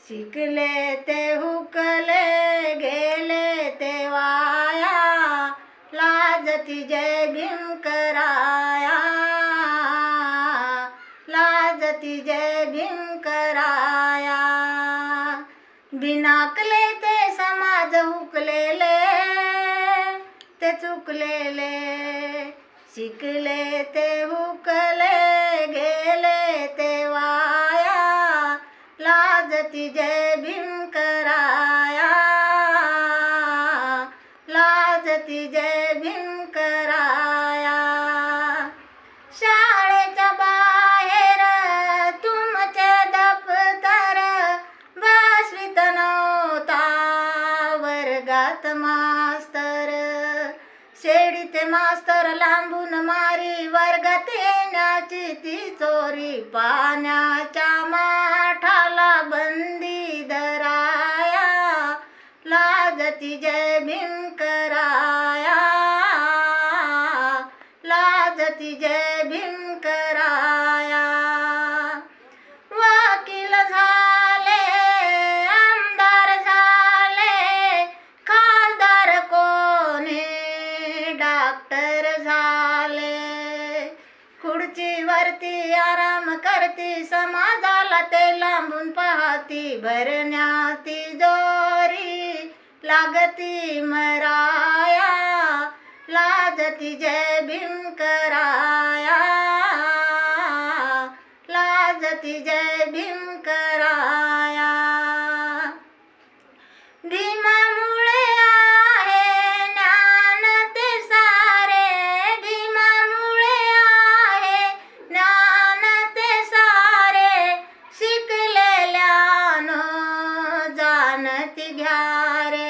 शिकले ते हुकले गेले ते वाया, लाजती जय भीम कराया, लाजती जय भीम कराया। बिनाकले ते समाज हुकलेले ते चुकलेले, शिकले ते हुकले गेले ते वाया, लाजती जय भीम कराया, लाजती जय भीम कराया। शाळेच्या बाहेर तुमचे दप्तर बसवीत नव्हता वर्गात मास्तर, शेडीते मास्तर लांबून मारी, वर्गात येण्याची ती चोरी, पाण्याच्या माठाला बंदी धराया, लाजती जय भीम कराया, लाजती जय भीम कराया। वकील झाले, आमदार झाले, खासदार कोणी डॉक्टर झाले, खुर्चीवरती आराम करती, समाजाला ते लांबून पाहती, भरण्याती जोरी लागती मराया, लाजती जय भीम कराया, लाजती जय भीम कराया। भीमामुळे आहे ज्ञान ते सारे, भीमामुळे आहे ज्ञान ते सारे, शिकलेल्यानो जाणती घ्या रे।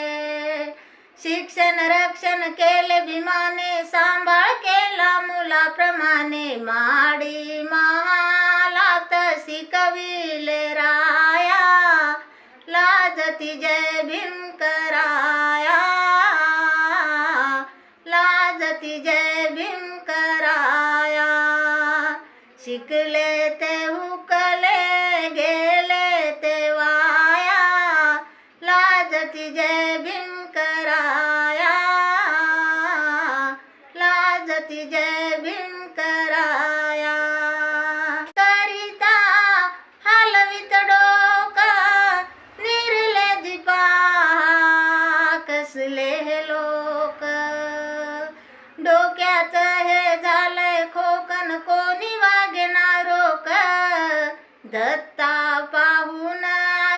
शिक्षण रक्षण केले भीमाने, सांभाळ केला मुलाप्रमाणे, माडी महालात शिकविले राया, लाजती जय